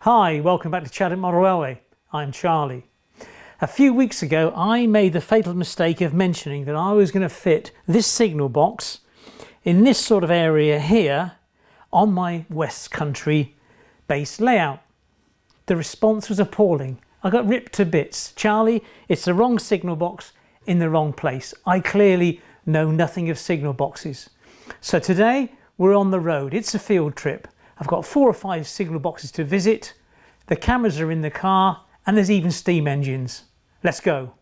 Hi, welcome back to Chadwick Model Railway. I'm Charlie. A few weeks ago I made the fatal mistake of mentioning that I was going to fit this signal box in this sort of area here on my West Country base layout. The response was appalling. I got ripped to bits. Charlie, it's the wrong signal box in the wrong place. I clearly know nothing of signal boxes. So today we're on the road. It's a field trip. I've got 4 or 5 signal boxes to visit. The cameras are in the car and there's even steam engines. Let's go.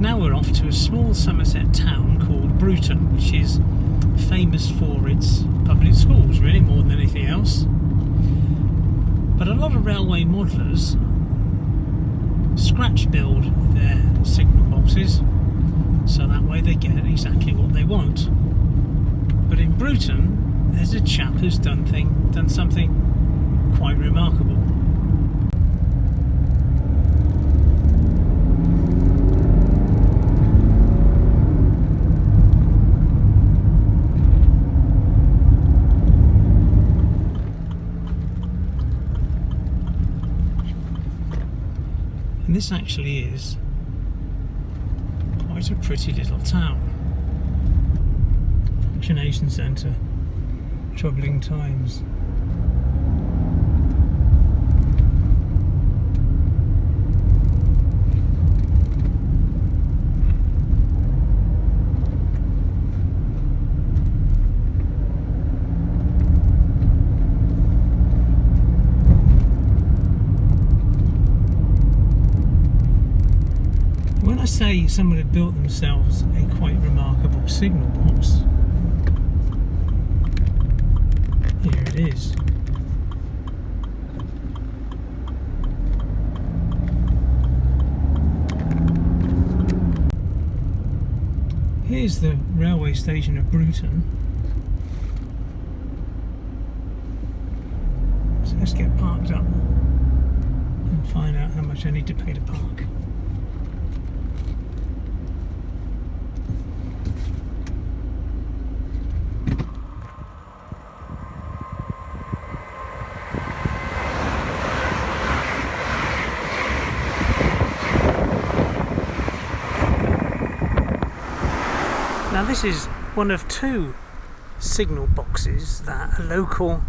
Now we're off to a small Somerset town called Bruton, which is famous for its public schools, really, more than anything else. But a lot of railway modellers scratch build their signal boxes, so that way they get exactly what they want. But in Bruton, there's a chap who's done something quite remarkable. And this actually is quite a pretty little town. Vaccination centre. Troubling times. When I say someone had built themselves a quite remarkable signal box, here it is. Here's the railway station of Bruton. So let's get parked up and find out how much I need to pay to park. Now this is one of 2 signal boxes that a local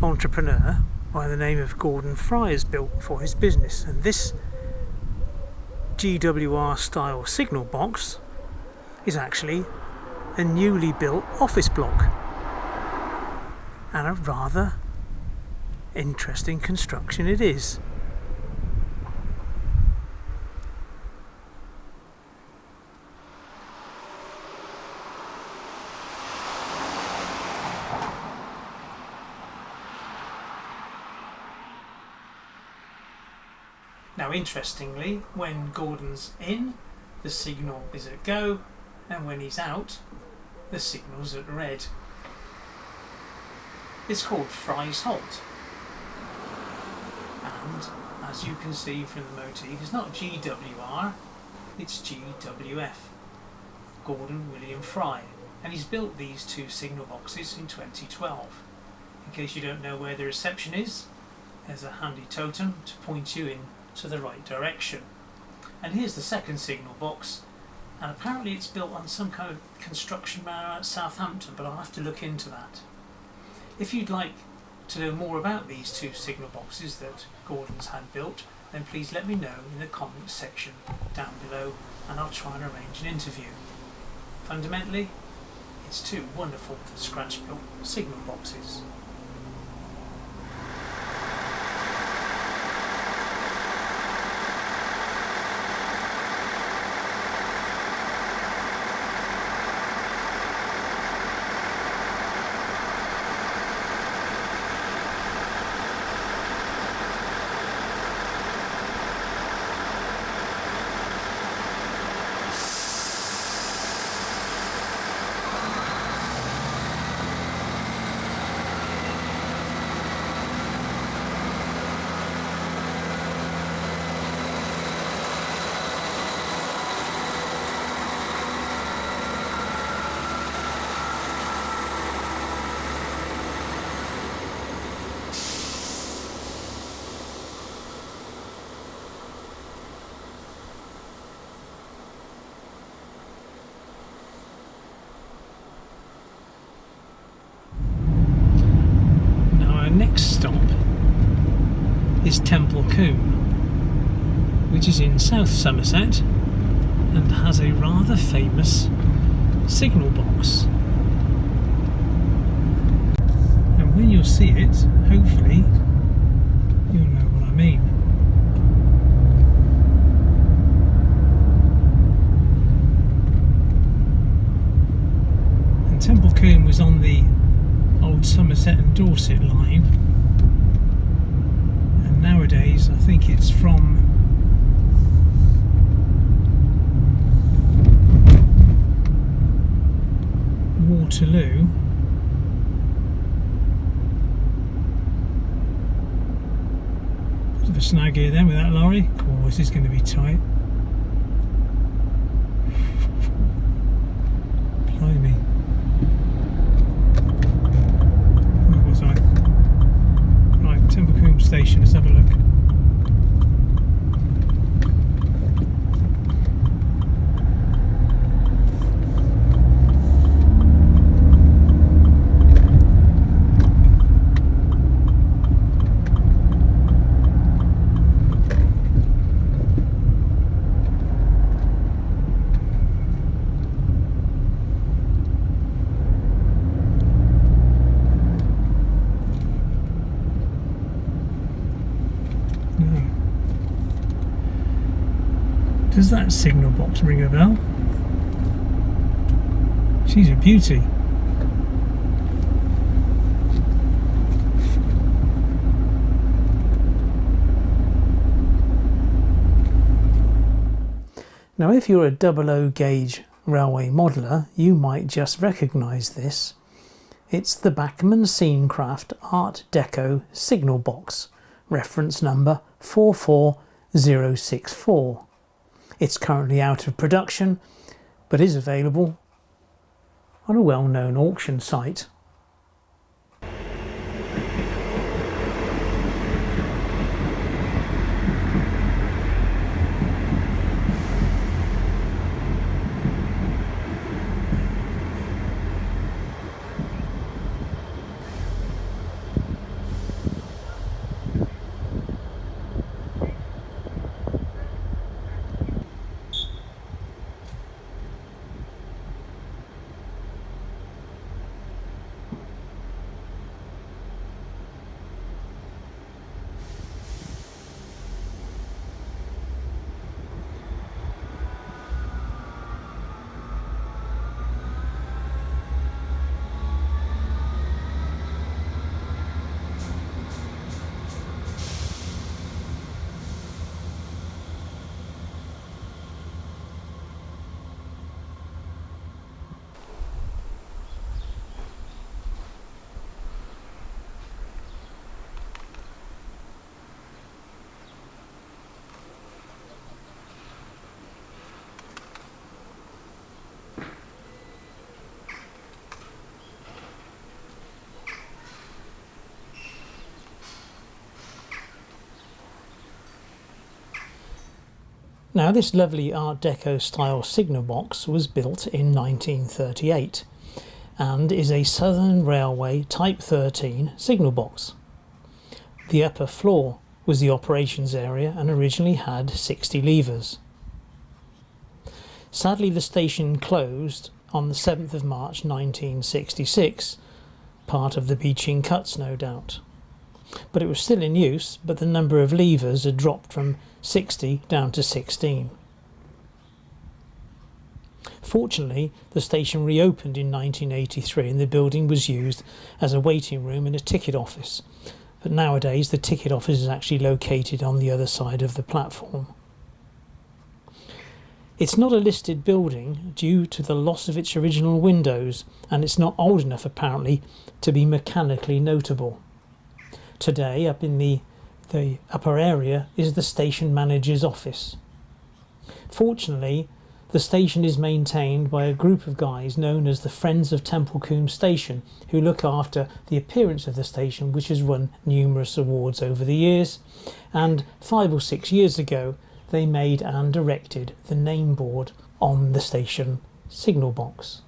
entrepreneur by the name of Gordon Fry has built for his business, and this GWR style signal box is actually a newly built office block, and a rather interesting construction it is. Now interestingly, when Gordon's in, the signal is at go, and when he's out, the signal's at red. It's called Fry's Halt, and as you can see from the motif, it's not GWR, it's GWF, Gordon William Fry, and he's built these 2 signal boxes in 2012. In case you don't know where the reception is, there's a handy totem to point you in to the right direction. And here's the second signal box, and apparently it's built on some kind of construction manor at Southampton, but I'll have to look into that. If you'd like to know more about these 2 signal boxes that Gordon's had built, then please let me know in the comments section down below, and I'll try and arrange an interview. Fundamentally, it's 2 wonderful scratch built signal boxes. is Temple Combe, which is in South Somerset and has a rather famous signal box. And when you'll see it, hopefully, you'll know what I mean. And Temple Combe was on the old Somerset and Dorset line, and nowadays I think it's from Waterloo bit of a snag here then with that lorry. Oh, this is going to be tight. Blimey. Where was I? Right, Temple Combe Station, let's have a look. Does that signal box ring a bell? She's a beauty. Now if you're a 00 gauge railway modeller, you might just recognise this. It's the Bachmann Scenecraft Art Deco signal box, reference number 44064. It's currently out of production, but is available on a well-known auction site. Now this lovely Art Deco style signal box was built in 1938 and is a Southern Railway Type 13 signal box. The upper floor was the operations area and originally had 60 levers. Sadly the station closed on the 7th of March 1966, part of the beaching cuts no doubt. But it was still in use, but the number of levers had dropped from 60 down to 16. Fortunately, the station reopened in 1983 and the building was used as a waiting room and a ticket office. But nowadays the ticket office is actually located on the other side of the platform. It's not a listed building due to the loss of its original windows, and it's not old enough apparently to be mechanically notable. Today, up in the upper area is the station manager's office. Fortunately, the station is maintained by a group of guys known as the Friends of Temple Combe Station, who look after the appearance of the station, which has won numerous awards over the years. And 5 or 6 years ago, they made and erected the name board on the station signal box.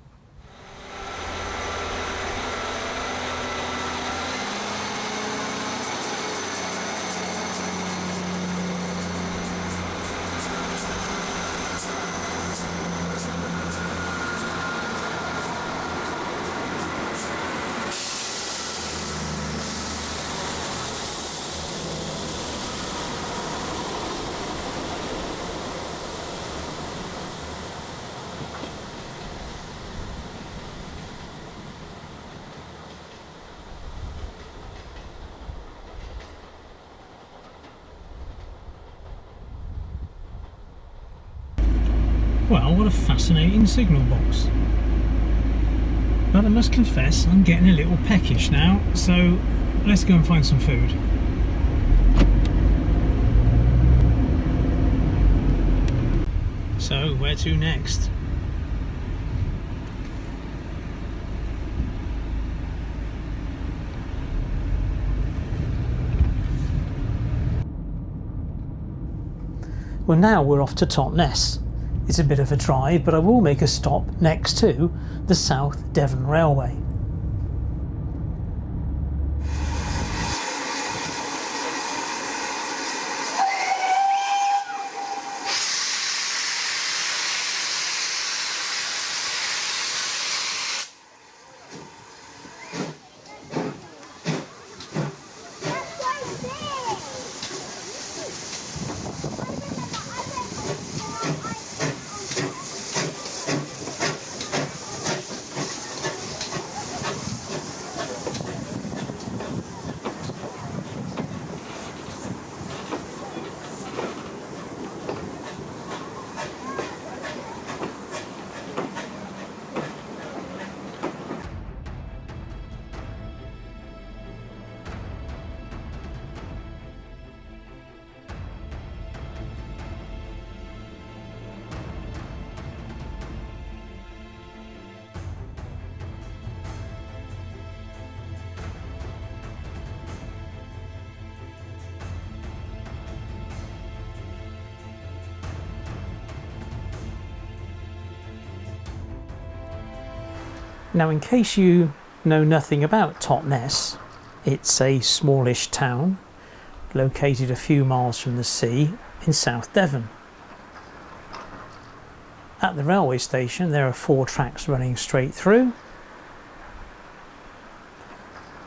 Well, what a fascinating signal box. But I must confess, I'm getting a little peckish now, so let's go and find some food. So, where to next? Well, now we're off to Totnes. It's a bit of a drive, but I will make a stop next to the South Devon Railway. Now, in case you know nothing about Totnes, it's a smallish town located a few miles from the sea in South Devon. At the railway station there are 4 tracks running straight through,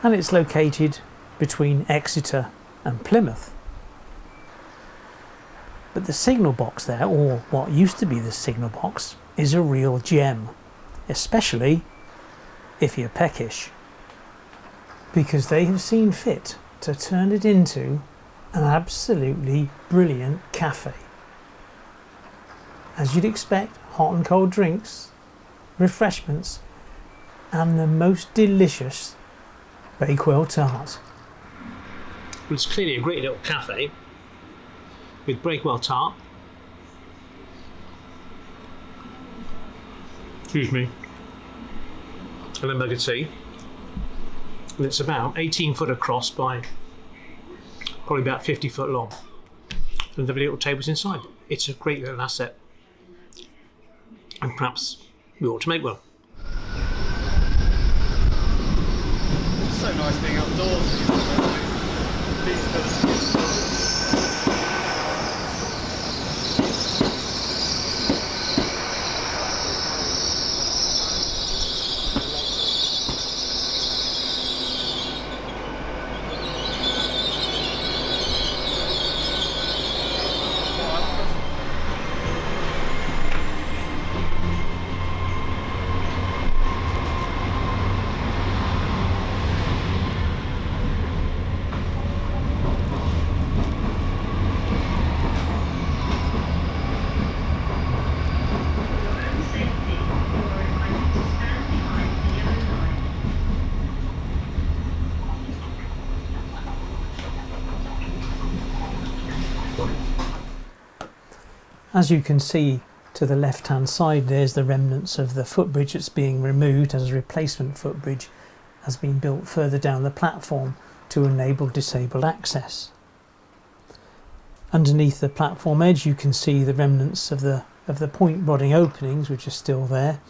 and it's located between Exeter and Plymouth. But the signal box there, or what used to be the signal box, is a real gem, especially if you're peckish, because they have seen fit to turn it into an absolutely brilliant cafe. As you'd expect, hot and cold drinks, refreshments, and the most delicious Bakewell tart. Well, it's clearly a great little cafe with Bakewell tart. Excuse me. And a mug of tea. And it's about 18 foot across by probably about 50 foot long. And the little tables inside. It's a great little asset. And perhaps we ought to make one. It's so nice being outdoors. As you can see to the left hand side, there's the remnants of the footbridge that's being removed as a replacement footbridge has been built further down the platform to enable disabled access. Underneath the platform edge you can see the remnants of the point rodding openings which are still there,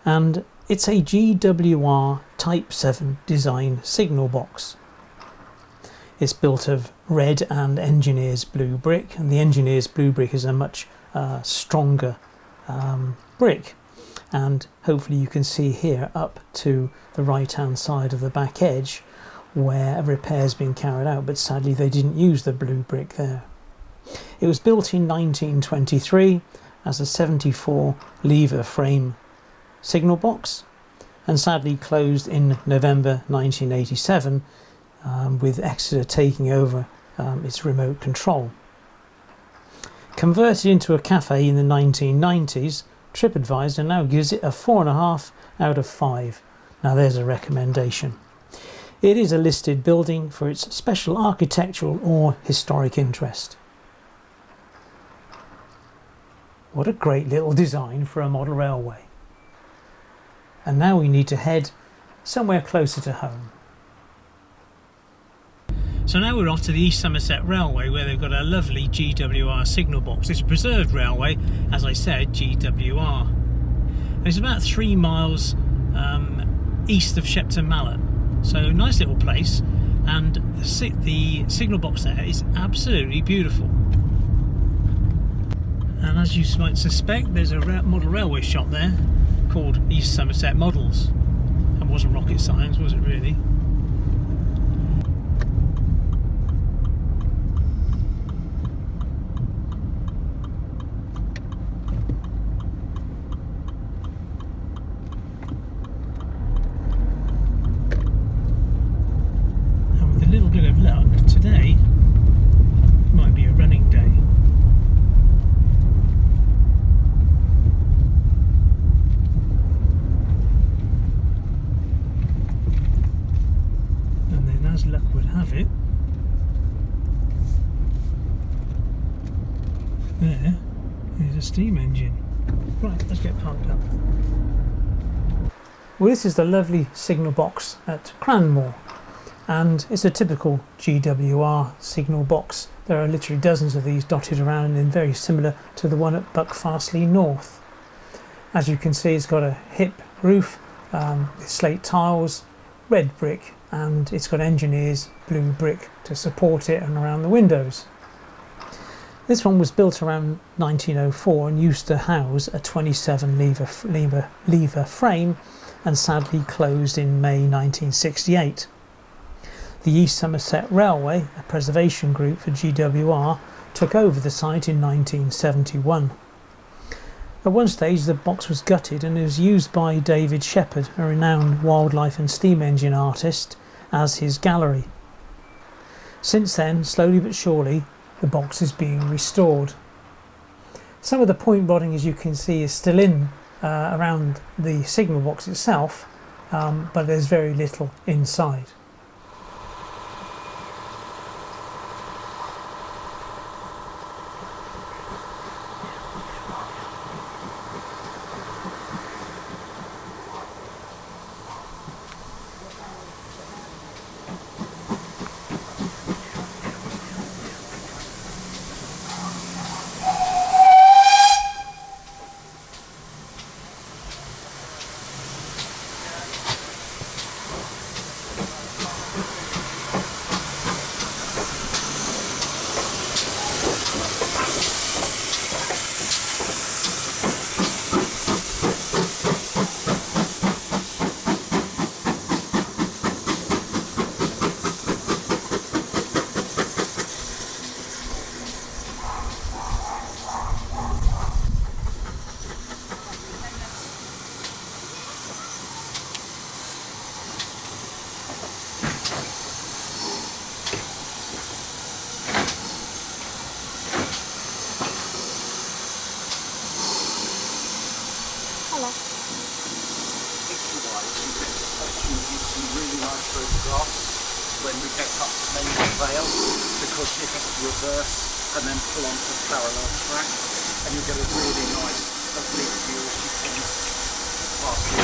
and it's a GWR Type 7 design signal box. It's built of red and engineer's blue brick, and the engineer's blue brick is a much stronger brick, and hopefully you can see here up to the right hand side of the back edge where a repair's been carried out, but sadly they didn't use the blue brick there. It was built in 1923 as a 74 lever frame signal box, and sadly closed in November 1987 with Exeter taking over its remote control. Converted into a cafe in the 1990s, TripAdvisor now gives it a 4.5 out of 5. Now there's a recommendation. It is a listed building for its special architectural or historic interest. What a great little design for a model railway. And now we need to head somewhere closer to home. So now we're off to the East Somerset Railway, where they've got a lovely GWR signal box. It's a preserved railway, as I said, GWR. And it's about 3 miles east of Shepton Mallet. So nice little place, and the signal box there is absolutely beautiful. And as you might suspect, there's a model railway shop there called East Somerset Models. That wasn't rocket science, was it really? And with a little bit of luck, today might be a running day. As luck would have it, there is a steam engine. Right, let's get parked up. Well, this is the lovely signal box at Cranmore, and it's a typical GWR signal box. There are literally dozens of these dotted around, and very similar to the one at Buckfastleigh North. As you can see, it's got a hip roof with slate tiles, red brick, and it's got engineers blue brick to support it and around the windows. This one was built around 1904 and used to house a 27 lever frame, and sadly closed in May 1968. The East Somerset Railway, a preservation group for GWR, took over the site in 1971. At one stage the box was gutted and it was used by David Shepherd, a renowned wildlife and steam engine artist, as his gallery. Since then, slowly but surely, the box is being restored. Some of the point rodding, as you can see, is still in around the signal box itself, but there's very little inside. When we get up the main rail, because you have to reverse and then pull onto the parallel track, and you get a really nice oblique view as you come past the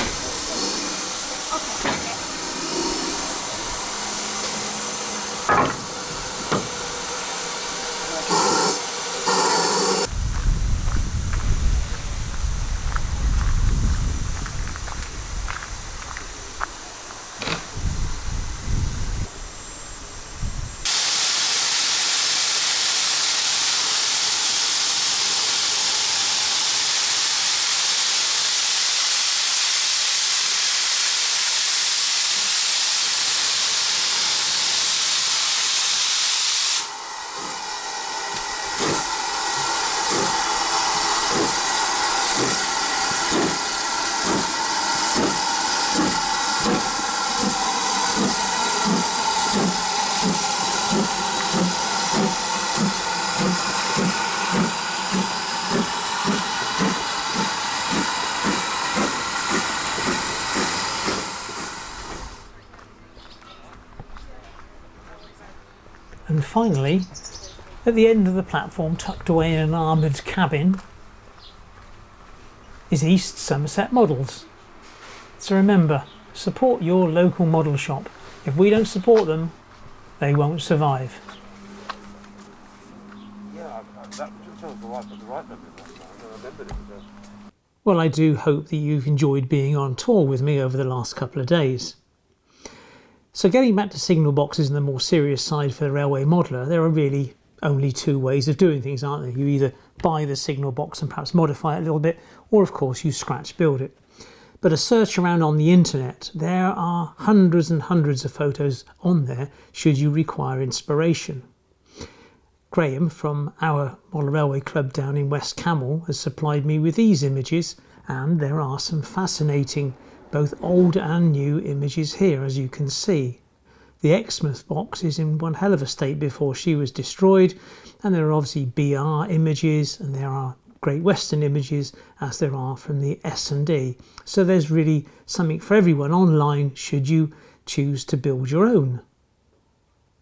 And finally, at the end of the platform, tucked away in an armoured cabin, is East Somerset Models. So remember, support your local model shop. If we don't support them, they won't survive. Yeah, that sounds the right number. I remembered it was Well, I do hope that you've enjoyed being on tour with me over the last couple of days. So getting back to signal boxes and the more serious side for the railway modeller, there are really only two ways of doing things, aren't there? You either buy the signal box and perhaps modify it a little bit, or of course you scratch build it. But a search around on the internet, there are hundreds and hundreds of photos on there should you require inspiration. Graham from our Model Railway Club down in West Camel has supplied me with these images, and there are some fascinating both old and new images here, as you can see. The Exmouth box is in one hell of a state before she was destroyed, and there are obviously BR images and there are Great Western images as there are from the S&D. So there's really something for everyone online should you choose to build your own.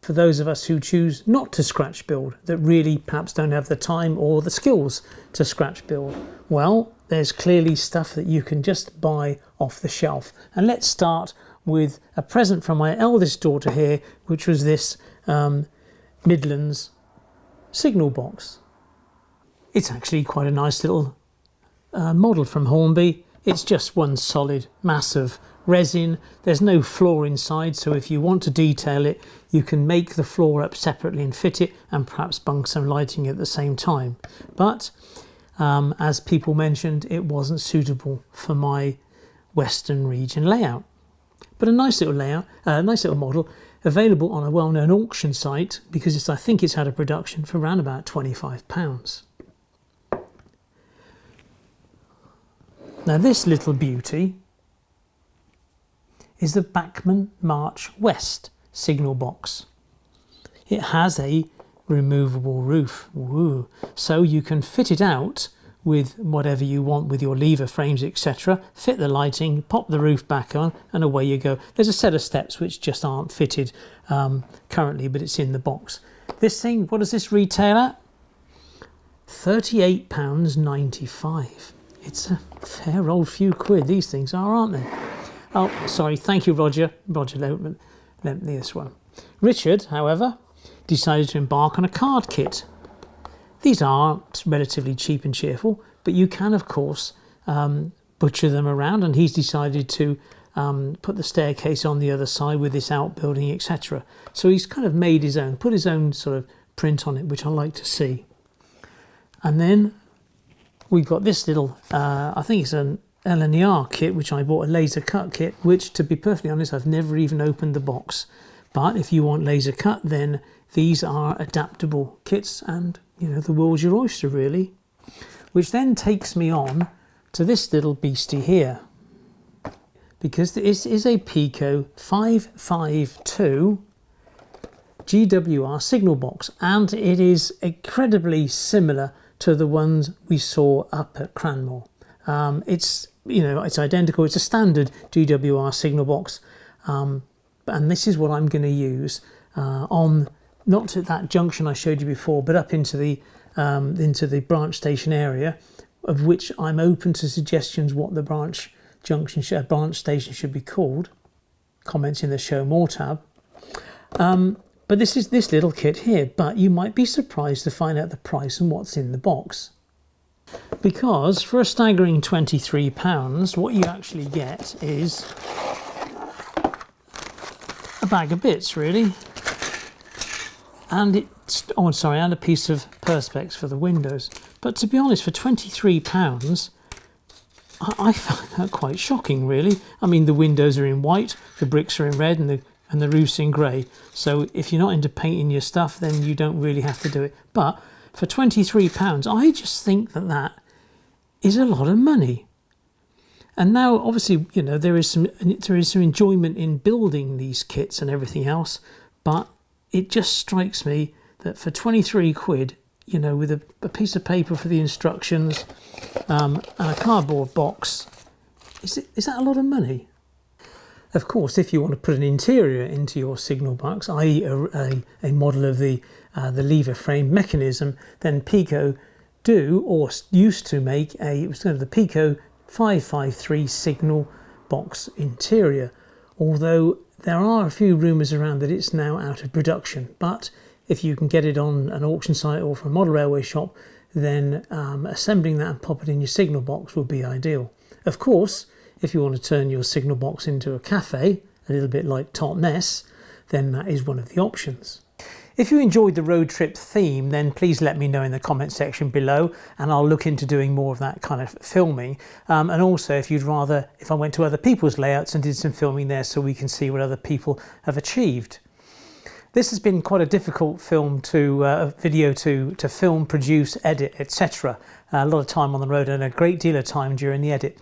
For those of us who choose not to scratch build, that really perhaps don't have the time or the skills to scratch build, well, there's clearly stuff that you can just buy off the shelf. And let's start with a present from my eldest daughter here, which was this Midlands Signal Box. It's actually quite a nice little model from Hornby. It's just one solid, massive resin. There's no floor inside, so if you want to detail it, you can make the floor up separately and fit it, and perhaps bunk some lighting at the same time. But as people mentioned, it wasn't suitable for my Western region layout. But a nice little layout, a nice little model, available on a well-known auction site, because I think it's out of production for around about £25. Now this little beauty is the Backman March West signal box. It has a removable roof, woo, so you can fit it out with whatever you want with your lever frames, etc. Fit the lighting, pop the roof back on, and away you go. There's a set of steps which just aren't fitted currently, but it's in the box. This thing, what does this retail at? £38.95. It's a fair old few quid, these things are, aren't they? Oh, sorry, thank you, Roger. Roger lent me this one. Richard, however, decided to embark on a card kit. These are relatively cheap and cheerful, but you can, of course, butcher them around, and he's decided to put the staircase on the other side with this outbuilding, etc. So he's kind of made his own, put his own sort of print on it, which I like to see. And then we've got this little, I think it's an LNER kit, which I bought, a laser cut kit, which, to be perfectly honest, I've never even opened the box. But if you want laser cut, then these are adaptable kits, and you know, the world's your oyster, really. Which then takes me on to this little beastie here, because this is a Pico 552 GWR signal box, and it is incredibly similar to the ones we saw up at Cranmore. It's, you know, it's identical. It's a standard GWR signal box, and this is what I'm going to use on, not at that junction I showed you before, but up into the branch station area, of which I'm open to suggestions what the branch station should be called. Comments in the Show More tab. But this is this little kit here, but you might be surprised to find out the price and what's in the box. Because for a staggering £23, what you actually get is a bag of bits, really. And and a piece of perspex for the windows. But to be honest, for £23, I find that quite shocking, really. I mean, the windows are in white, the bricks are in red, and the roof's in grey. So if you're not into painting your stuff, then you don't really have to do it. But for £23, I just think that is a lot of money. And now, obviously, you know, there is some enjoyment in building these kits and everything else, but it just strikes me that for 23 quid, you know, with a piece of paper for the instructions and a cardboard box, is that a lot of money? Of course, if you want to put an interior into your signal box, i.e. a model of the lever frame mechanism, then Pico do or used to make it was the Pico 553 signal box interior, although there are a few rumours around that it's now out of production. But if you can get it on an auction site or from a model railway shop, then assembling that and pop it in your signal box would be ideal. Of course, if you want to turn your signal box into a cafe, a little bit like Totnes, then that is one of the options. If you enjoyed the road trip theme, then please let me know in the comment section below, and I'll look into doing more of that kind of filming. And also, if you'd rather, if I went to other people's layouts and did some filming there so we can see what other people have achieved. This has been quite a difficult video to film, produce, edit, etc. A lot of time on the road and a great deal of time during the edit.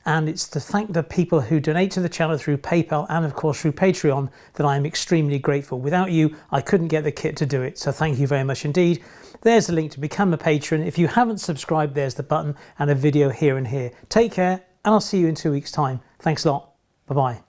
And it's to thank the people who donate to the channel through PayPal and of course through Patreon that I am extremely grateful. Without you, I couldn't get the kit to do it. So thank you very much indeed. There's the link to become a patron. If you haven't subscribed, there's the button and a video here and here. Take care, and I'll see you in 2 weeks' time. Thanks a lot. Bye-bye.